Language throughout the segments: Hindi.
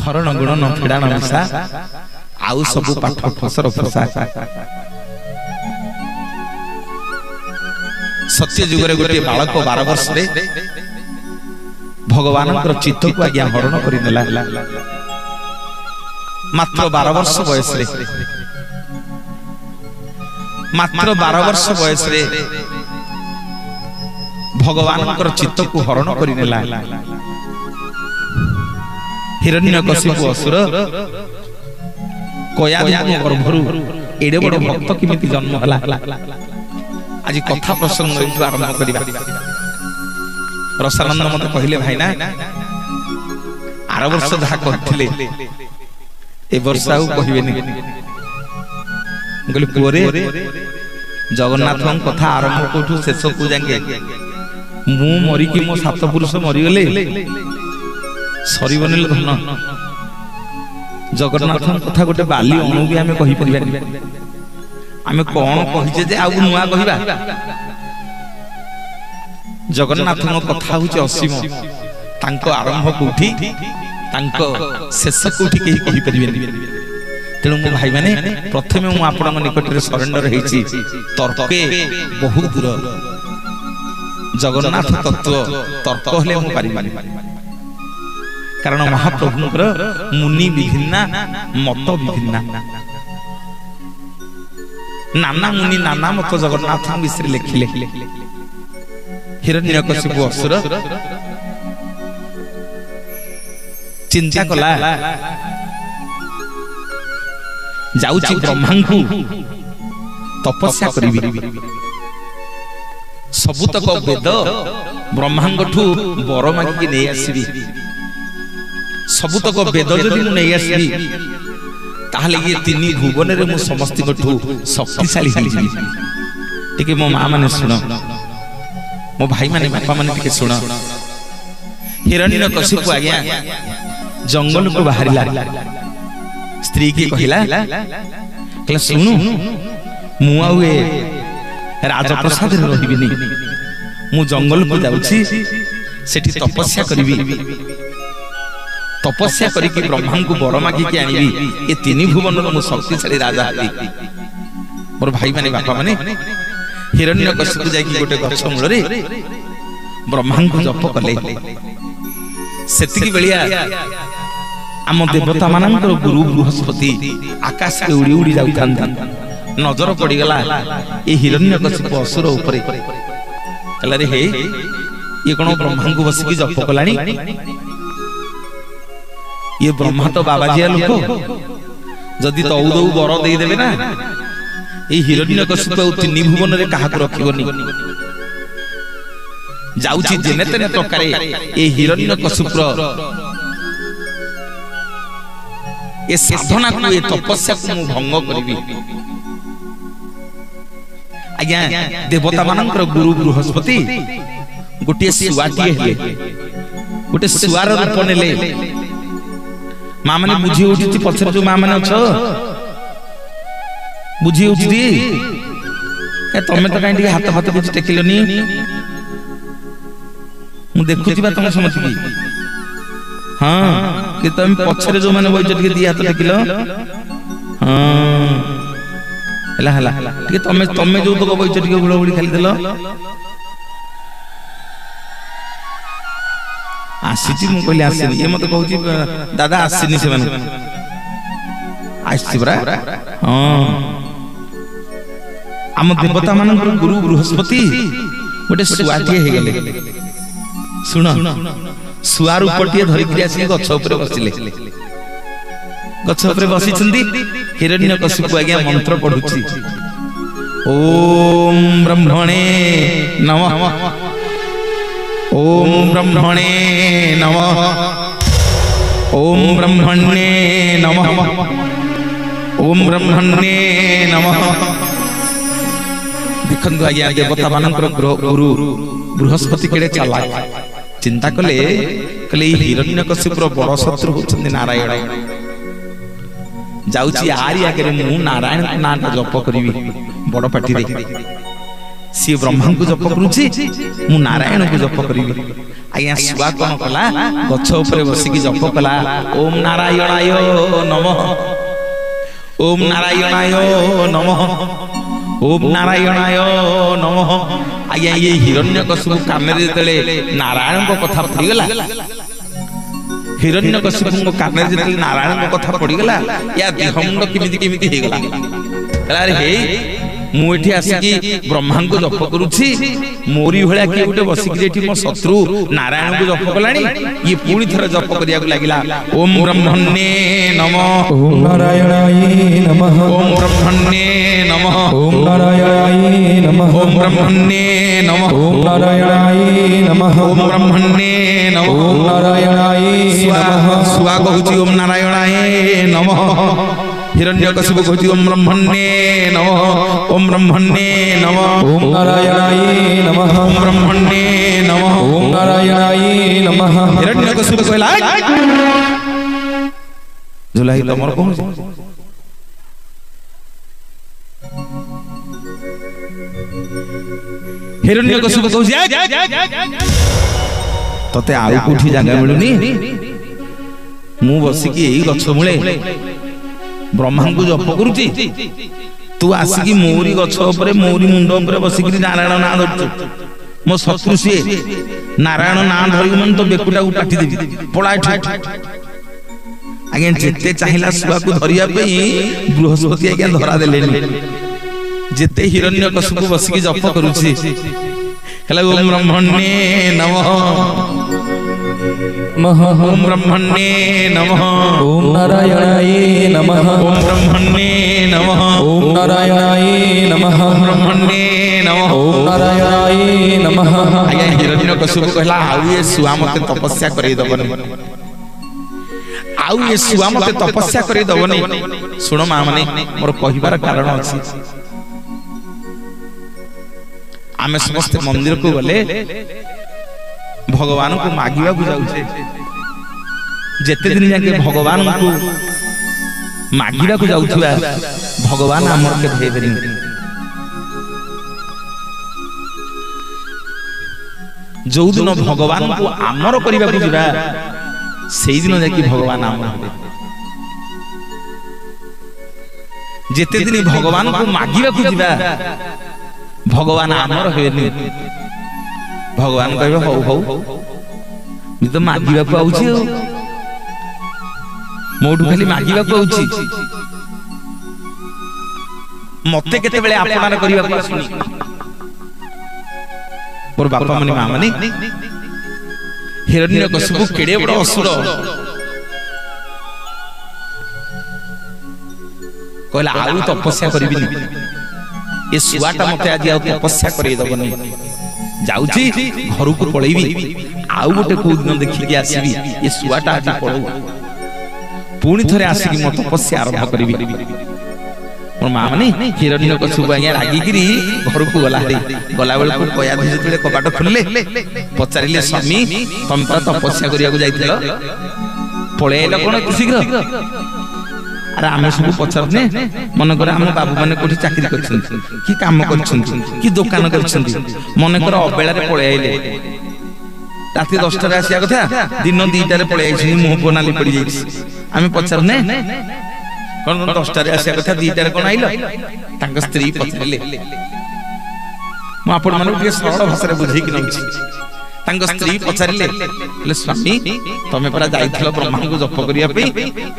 हरण गुण न फेड़ा न मिशा आउ सब पाठ फसर फसा सत्य जुगरे गोटे बालक 12 वर्ष रे भगवान चित्त को आज्ञा हरण करि नेला मात्र 12 वर्ष बयस रे मात्र 12 वर्ष बयस रे भगवान चित्त को हरण करि नेला हिरण्यकशिपु असुर कयादिक गर्भरु एडे बड़ भक्त किमिति जन्म हला आज कथा प्रसंग आरंभ करिबा रसानंद मते कहले भाईना आर वर्ष जहा करथिले ए वर्ष आउ कहिबेनी गले पुरे जगन्नाथन कथा आरंभ कोठु शेष को जांगे मु मरि कि मो सात पुरुष मरि गले सरीबनिल धन जगन्नाथन कथा गोटे बाली अणु भी आमे कहि परिबानी आमे कोन कहिजे जे आउ नुआ कहिबा जगन्नाथन कथा होचे असीम तांको आरंभ कोठी तांको शेष कोठी केही कहि परिबेनी तेणु मो भाई माने प्रथमे मु आपन निकट रे सरेंडर हेछि तर्के बहुत दूर जगन्नाथ तत्व तर्क हले मु पारिबानी कारण महाप्रभुंकर मुनि विभिन्ना मत विभिन्ना नाना मुनि नाना मत जगन्नाथ विषय लिखिले हिरण्यकशिपु असुर चिंता कला जाउची ब्रह्मांकु तपस्या करिबि सबुतक वेद ब्रह्मांगठु बर मागी नै आसीबि सबुतक वेद जदि मु नै आसीबि ताहले ये तीन भुवन रे मु समस्त गठु शक्तिशाली हो जिवि टिके मो मां माने सुन मो भाई माने बापा माने टिके सुन हिरण्यकशिपु आज्ञा जंगल को बाहरिला स्त्री की कहिला कहला सुनु मु आउ ए राजप्रसाद रे रहिबिनी मु जंगल को जाउछि सेठी तपस्या करिवि तपस्या करी ब्रह्मा को बर मागी के आनिबी ए तीन भुवन मु शक्तिशाली राजा हबी मोर भाई माने बापा माने हिरण्यकशिपु जाई गोटे गछ मूल रे ब्रह्मा को जप कले सेतिकी बेलिया आम देवता मानकर गुरु बृहस्पति आकाश के उड़ी उड़ी जाउथान नजर पड़ी गला ए हिरण्यकशिपु असुर ऊपर कहला रे हे ये कोन ब्रह्मा को बसिकी जप कलानी ये ब्रह्मा तो बाबाजिया लोक जदि तौदौ बर दे देबे ना ए हिरण्यकशिपु तीन भुवन रे काहा को रखिबनी जाउची जेने तेने प्रकारे ए हिरण्यकशिपुर ए साधना को ए तपस्या को मु भंग करबी आज्ञा देवता मानकर गुरु बृहस्पति गोटे सुआटी हेले गोटे सुआर रूप नेले मां माने बुझी उठी पछर जो मां माने अछो बुझी उठी ए तमे तो काई हाथ हाथ कुछ टेकिलनी मु देखुथिबा तम समझबी हां कि तम पछर जो माने बइच के दी हाथ टेकिलो हां हला हला कि तमे जो तो बइच के गुड़ गुड़ी खाली देलो आसीची मु कहली आसीनी ये मते कहूची दादा आसीनी से माने आसी बरा हां हम देवता मानकर गुरु बृहस्पति गोटे सुआटी हे गेले सुन सुआर उपटिए धरि के आसी गछ ऊपर बसिले गछ ऊपर बसी छंदी हिरण्यकशिपु आज्ञा मंत्र पढुची ओम ब्रह्मणे नमः ओम ब्रह्मणे नमः ओम ब्रह्मणे नमः ओम ब्रह्मणे नमः देखंतु आज्ञा देवता मानकर गुरु बृहस्पति केड़े चला चिंता कले कले हिरण्यकशिपुर बड़ शत्रु होछन्ति नारायण जाउची आरी आगे मु नारायण नाटा जप करिवि बड़ पाटी रे सी ब्रह्मा को जप करूची मु नारायण को जप करिवि आज्ञा शुआ कौन कला गछ ऊपर बसिकी जप कला ओम नारायणाय नमः ओम नारायणाय नमः ओम नारायणाय नमः। आज्ञा ये हिरण्यकशिपु कान रे नारायण को कथा पड़गला हिरण्यकशिपु कान रे नारायण को कथा पड़गला या देहमुंड किमिति किमिति हे गला अरे हे मु एठी आसिकी ब्रह्मा को जप करूछि मोरी भलिया के उठे बसिकी एठी मो शत्रु नारायण को जप कलानी ये पूरी थर जप करिया को लागिला ओम ब्रह्मण्ये नमः ओम नारायणाय नमः ओम ब्रह्मण्ये नमः ओम नारायणाय नमः ओम ब्रह्मण्ये नमः ओम नारायणाय नमः ओम ब्रह्मण्ये नमः ओम नारायणाय नमः सुआ कहूछि ओम नारायणाय नमः हिरण्यकशिपु कहूछि ओम ब्रह्मण्ये नमः ओम ब्रह्मण्ये नमः ओम नारायणाय नमः ओम ब्रह्मण्ये नमः ओम नारायणाय नमः। हिरण्यकशिपु कहला जुलाई तमर कहूछि हिरण्यकशिपु कहूछि तते आउ कोठी जागा मिलुनी मु बसिकी एई गछ मुळे ब्रह्मा को जप करूची तू आसिकी मोरी गछ ऊपर मोरी मुंड ऊपर बसिकी नारायण ना धरछु मो शत्रु सी नारायण ना धरि मन तो बेकुटा को काटी देबी पळा आगे जेते चाहिला सुआ को धरिया पे बृहस्पति आगे धरा देलेनी जेते हिरण्यकशिपु बसिकी जप करूची हला ओम ब्रह्मण्ये नमः ओम ब्रह्मण्ये नमः ओम नारायणाय नमः ओम ब्रह्मण्ये नमः ओम नारायणाय नमः ओम ब्रह्मण्ये नमः ओम नारायणाय नमः। आज्ञा हिरण्यकशिपु कहला आउ ये सुआ मते तपस्या करै दबनी आउ ये सुआ मते तपस्या करै दबनी सुनो मा माने मोर कहिबार कारण अछि आमे समस्त मंदिर को गले भगवान को मागिबा को जाउछे जेते दिन जाके भगवान को मागिबा को जाउथुआ भगवान हमर के भेज देनी जो दिन भगवान को आमर करिबा को जिबा सेई दिन जाके भगवान आमर हेबे जेते दिन भगवान को मागिबा को जिबा भगवान आमर हेबेनी भगवान कहबे हौ हौ मी तो मागिबा को आउछि मोटू खाली मागिबा को आउछि मते केते बेले आपणार करिबा को आसुनी मोर बापा माने मां माने हिरण्यकशिपु केडे बड़ असुर कहला आउ तपस्या करिबिनी ए सुआटा मते आज आउ तपस्या करै दबनी जाउची घर को पळैबी आउ गोटे को दिन देखि आसीबी ए सुआटा आज पळौ पुणी थरे आसीकी मो तपस्या आरंभ करिबी मोर मां माने हिरण्यकशिपु आज्ञा लागी गिरी घर को गला रे गला बेल को कया धिजे तले कपाट खुलले पचारिले स्वामी तुम तो तपस्या करिया को जाइथिलो पळैला कोन शीघ्र अरे आमे सब पचारने मन कर आम बाबू माने कोठी चाकरी करछन कि काम करछन कि दुकान करछन मन कर अबेला रे पळे आइले राति 10टा रे आसिया कथा दिन 2टा रे पळे आइछि मुह कोनाली पड़ी जाइछि आमे पचारने कोन 10टा रे आसिया कथा 2टा रे कोन आइलो तांग स्त्री पचले म आपण माने के सरल भाषा रे बुझै कि नछि तांग स्त्री पचारिले ले स्वामी तमे परा जाइथिलो ब्रह्मा को जप करिया पे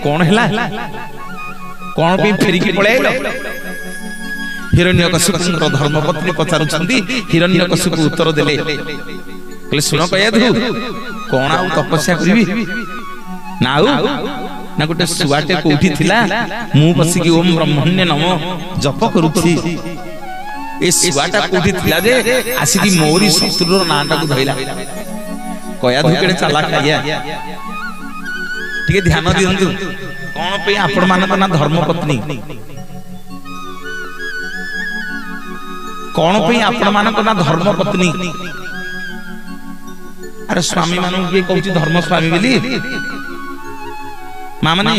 कोन हैला कोन पे फेरी की पळैलो हिरण्यकशिपु धर्मपत्नी पचारुछंती हिरण्यकशिपु उत्तर देले कहले सुनो कयाधु कोन आउ तपस्या करिवि नाउ ना गोटे सुआटे कोठी थिला मु बसी की ओम ब्रह्मण्य नमः जप करूथि ए सुआटा कोठी थिला जे आसी की मोरी शत्रुर नाटा को धइला कयाधु केडे चाला खाइया टिके ध्यान दियंतु कोन पे आपण मानक ना धर्मपत्नी कोन पे आपण मानक ना धर्मपत्नी अरे स्वामी मानु के कहउची धर्म स्वामी बोली मां माने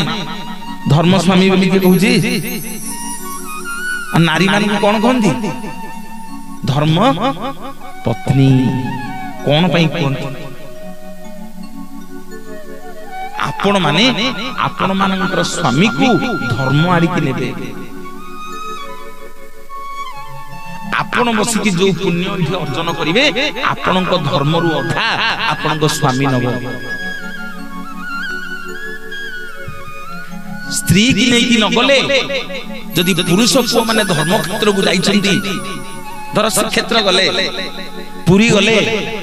धर्म स्वामी बोली के कहउची नारी मान को कोन कहंती धर्म पत्नी कोन पई कहंती आपण माने आपण मानकर स्वामी को धर्म आड़िकी नेबे आपण बसिकी जो पुण्य अर्जन करिवे आपण धर्म रु अधा आपण स्वामी नब स्त्री की नहीं कि न गले जदि पुरुष पुओ माने धर्म क्षेत्र को जाइछंती धर श्रीक्षेत्र गले पुरी गले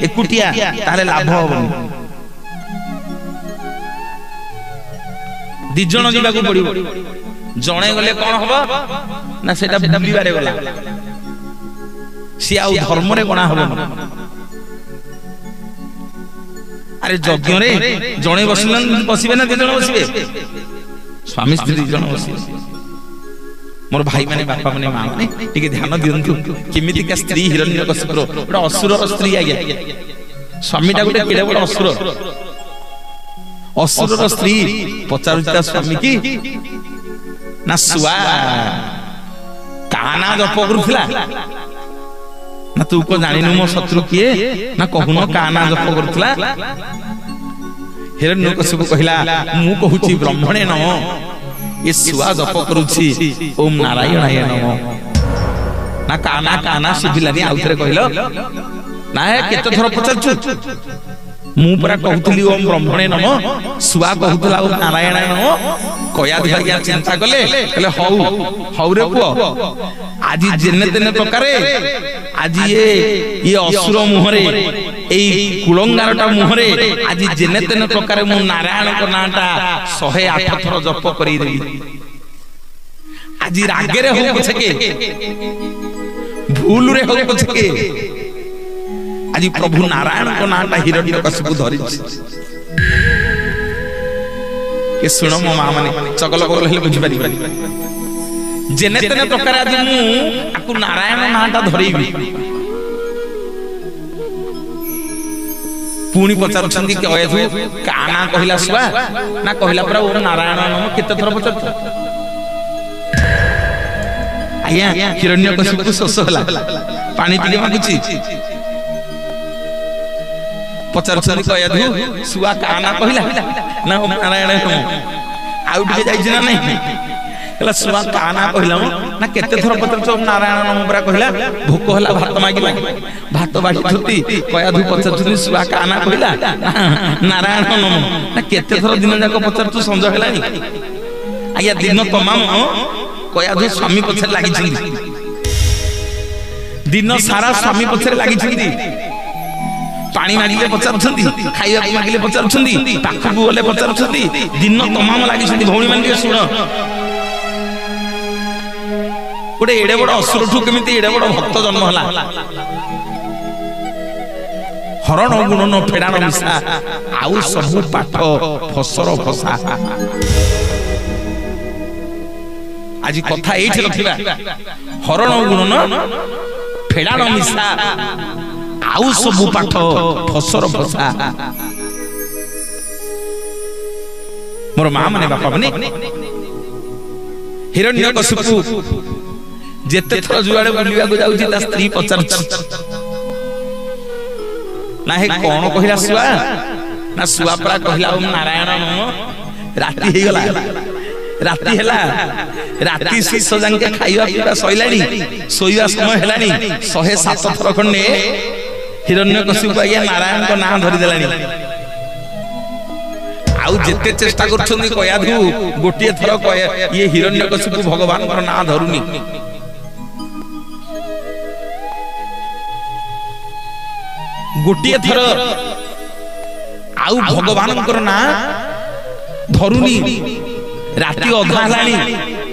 एकुटिया तारे लाभ होबनी दि जण जिबाकू पड़िबो जणे गले कोन हबो ना सेटा बुलिबारे गला सी आउ धर्म रे गणा हबो अरे यज्ञ रे जणे बसिलन बसिबे ना दि जण बसिबे स्वामी स्त्री जन बसिबे मोर भाई माने बापा माने मां माने टिके ध्यान दियंतु किमिति का स्त्री हिरण्यकशिपुर बड़ा असुर स्त्री आज्ञा स्वामी टा गोटे केडे बड़ असुर असुर स्त्री पचारुता स्वामी की ना सुआ काना जप करूथला ना तू को जानिनु मो शत्रु किए ना कहून काना जप करूथला हिरण्यकशिपु कहिला मु कहूची ब्रह्मणे नमो ये सुआ जप करूची ओम नारायणाय नमो ना काना काना सुभिलानी आउथरे कहिलो ना केते थर पचारछु मु परा कहूतली ओम ब्रह्मणे नमो सुआ कहूतला ओम नारायणाय नमो कया दिया चिंता कले कहले हौ हौ रे पुओ आजि जेने तेने प्रकारे आजि ये असुर मुहरे एई कुलंगारटा मुहरे आजि जेने तेने प्रकारे मु नारायण को नाटा 108 थर जप करी देली आजि रागे रे हो छके भूल रे हो छके आजि प्रभु नारायण को नाटा हिरण्यकशिपु धरि के सुनो मो मां माने चगल बगल हेले बुझि पारि जेने तेने प्रकार आज मु आकु नारायण नाटा धरिबी पुणी पचारुछंती कि अयथु काना कहिला सुआ ना कहिला पर ओम नारायण नम केते थर पचारछ आया हिरण्यकशिपु शोष होला पानी टिके मागुची पचारुछंती कयथु सुआ काना कहिला ना ओम नारायण नम आउ टिके जाइछ ना नै कहला सुआ काना कहिला ना केते थर पचारछ ओम नारायण नम बरा कहिला भूख होला भात मागिला भात बाटी थुती कयाधु पचारछुनी सुआ काना कहिला नारायण नम ना केते थर दिन जाक पचारछु संज हेलानी आया दिन तमाम कयाधु स्वामी पछरे लागि छिंदी दिन सारा स्वामी पछरे लागि छिंदी पानी मागिले पचारछंती खाइबा मागिले पचारछंती पाखकु गले पचारछंती दिन तमाम लागि छिंदी भौणी मान के सुनो गोटे एडे बड़ असुर ठू केमिति एडे बड़ भक्त जन्म होला हरण गुणन फेडान मिसा आउ सबु पाठ फसर फसा आज कथा एठी रखिबा हरण गुणन फेडान मिसा आउ सबु पाठ फसर फसा मोर मां माने बापा माने हिरण्यकशिपु जेते थर जुआडे बुलिया को जाउची ता स्त्री पचारछ ना हे कोन कहिला सुआ ना सुआ परा कहिला ओम नारायण नमो राती हे गला राती हेला राती शिश जांके खाइबा पीबा सइलानी सोइबा समय हेलानी 107 थर खंडे हिरण्यकशिपु आया नारायण को नाम धरि देलानी आउ जेते चेष्टा करछन्ती कयाधु गोटिए थर कया ये हिरण्यकशिपु भगवान को नाम धरुनी गोटिए थर आउ भगवान ना धरुनी राति अधा हलानी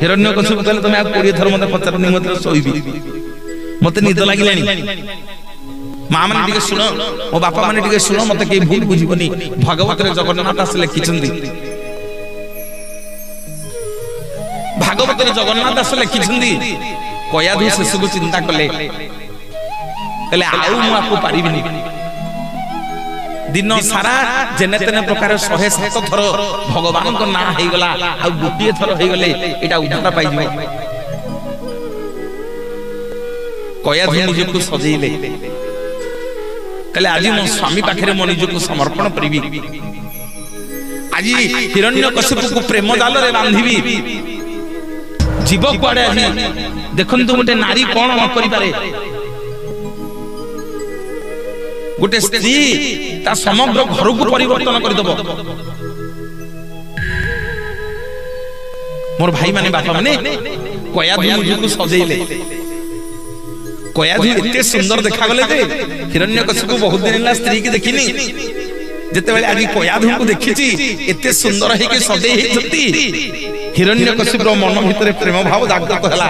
हिरण्यकशिपु कहले तुम 20 थर मते पचारनी मते सोइबी मते निद लागिलानी मां माने टिके सुनो ओ बापा माने टिके सुनो मते के भूल बुझिबनी भागवत रे जगन्नाथ दास लिखिछन्ती भागवत रे जगन्नाथ दास लिखिछन्ती कयाधु शिशु को चिंता कले कहले आउ मु आपको पारिबिनी दिन सारा जेने तेने प्रकार 107 थर भगवान को ना हे गला आ गुटिए थर हे गले एटा उद्धार पाइ जिवो कयाधु निज को सजेइले कहले आज मो स्वामी पाखरे मो निज को समर्पण करिबी आज हिरण्यकशिपु को प्रेम जाल रे बांधिबी जीव कुआडे आज देखंतु गोटे नारी कोन न करि पारे गोटे स्त्री ता समग्र घर को परिवर्तन कर दबो मोर भाई माने बापा माने कयाधु को सजेइले कयाधु एते सुंदर देखा गले जे हिरण्यकशिपु बहुत दिन ला स्त्री के देखिनी जेते बेले आज कयाधु को देखिची एते सुंदर हे के सजेइ हेछती हिरण्यकशिपुर मन भितर प्रेम भाव जागृत हला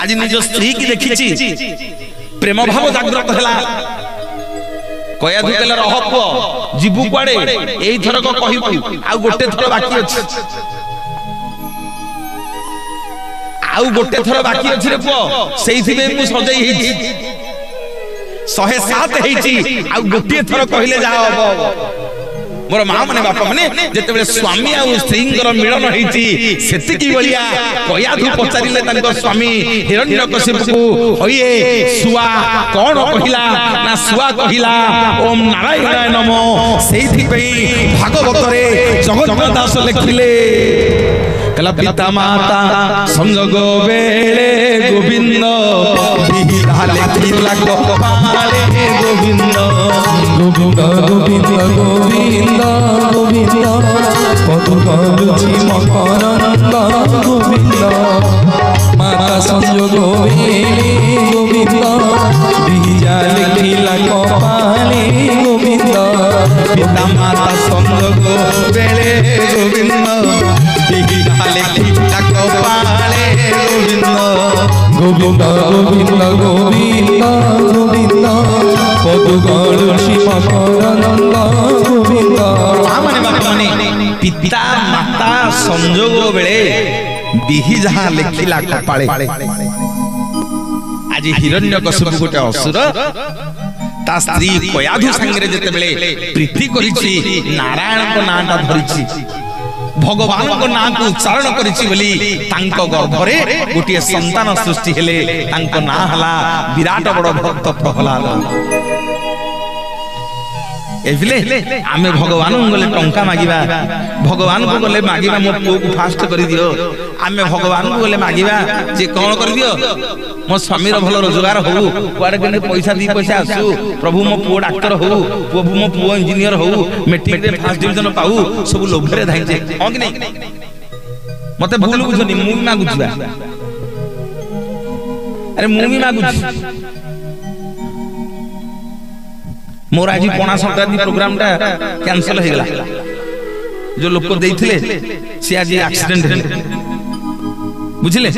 आज निज स्त्री की देखिची प्रेम भाव जागृत हला कयाधु कहला रह पुओ जीवु कुआडे एई थरक कहिबु आ गोटे थर बाकी अछि आउ गोटे थर बाकी अछि रे पुओ सेइथि बे मु सजई हेछि 107 हेछि आउ गोटे थर कहिले जा हबो मोर मां माने बापा माने जेते बेले स्वामी आ स्त्रींकर मिलन हेछि सेति की बलिया कयाधु पचारिले तांको स्वामी हिरण्यकशिपु होइए सुआ कोन कहिला ना सुआ कहिला ओम नारायणाय नमो सेइथि पई भागवत रे जगन्नाथ दास लिखिले कला पिता माता संजोग बेले गोविंद बिहाले तिला गोपाले गोविंद गोविंद गोविंद गोविंद गोविंद पदुकरुचि मकरनंद गोविंद माता संजोग बेले गोविंद बिहाले तिला गोपाले गोविंद पिता माता संजोग बेले गोविंद गोविंद गोविंद गोविंद गोविंद पदुकरुचि मकरनंद गोविंद माने पिता माता संजोग बेले बिहि जहा लिखिला कपाळे आज हिरण्यकशिपु गोटे असुर ता स्त्री कयाधु संगे जेते बेले प्रीति करिछि नारायण को नाटा धरिछि भगवान को नाम को उच्चारण करिछि बोली तांको गर्भरे गोटे संतान सृष्टि हेले तांको ना हला विराट बड़ भक्त प्रहलाद एविले आमे भगवान गले टंका मागिबा भगवान को गले मागिबा मो पुओ को फास्ट करि दियो आमे भगवान को गले मागिबा जे कोन कर दियो मो स्वामी रो भलो रोजगार हो कुआडे गने पैसा दी पैसा आसु प्रभु मो पुओ डॉक्टर हो प्रभु मो पुओ इंजीनियर हो मैट्रिक रे फर्स्ट डिवीजन पाऊ सब लोभरे धाइजे हो कि नहीं मते भूल बुझनी मु भी मागुछबा अरे मु भी मागुछ मोर आज पणा संक्रांति प्रोग्राम टा कैंसिल हो गला जो लोक देइथिले से आज एक्सीडेंट हे बुझिले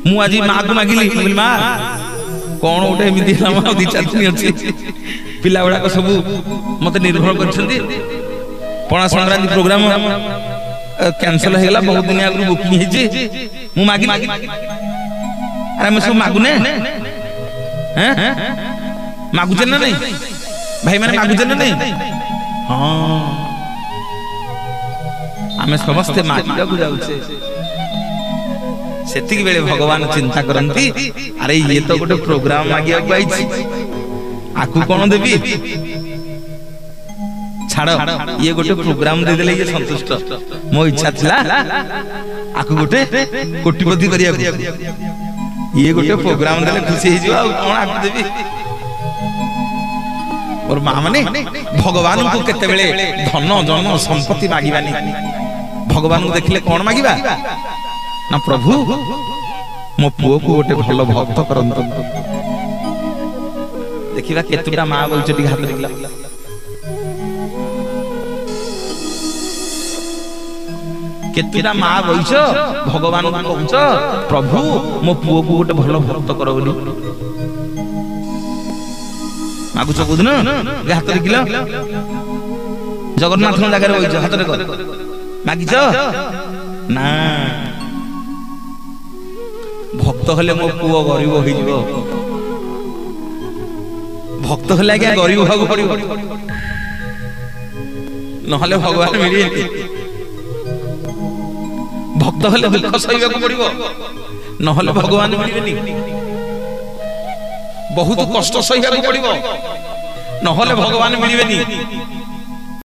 मु आज मां को मागिली मां कोन उठे एमिति हम दी चातनी अछि पिला बडा को सब मते निर्भर करछंती पणा संक्रांति प्रोग्राम कैंसिल हो गला बहुत दिन आगु बुकिंग हेछि मु मागी अरे हम सब मागुने हैं मागुचे ना नहीं भाई मैंने मागुचे ना नहीं हाँ आमे समस्ते मागिया को जाउछे सेतिक बेले भगवान चिंता करंती अरे ये तो गोटे प्रोग्राम मागिया को आइछि आकु कोन देबी छाड़ ये गोटे प्रोग्राम दे देले ये संतुष्ट मो इच्छा थिला आकु गोटे कोटिपति करिया ये गोटे प्रोग्राम देले खुशी हे जिवा कोन आकु देबी और मां माने भगवान को केते बेले धन जन संपत्ति मागिबानी भगवान को देखले कोन मागिबा ना प्रभु मो पुओ को गोटे भलो भक्त करंत देखिबा केतुटा मां बोलचटी हाथ दिला केतुटा मां बोलछ भगवान को कहछ प्रभु मो पुओ को गोटे भलो भक्त करो बोली मागुच बुझन हाथ रे किलो जगन्नाथ जगह रे हाथ रे कर मागिच ना भक्त हले मो पुओ गरीब होई जिवो भक्त हले क्या गरीब होग पड़िबो नहले भगवान मिली भक्त हले दुख सहिबा को पड़िबो नहले भगवान मिलिबेनी बहुत कष्ट सहिबा को पड़िबो नहले भगवान मिलिबेनी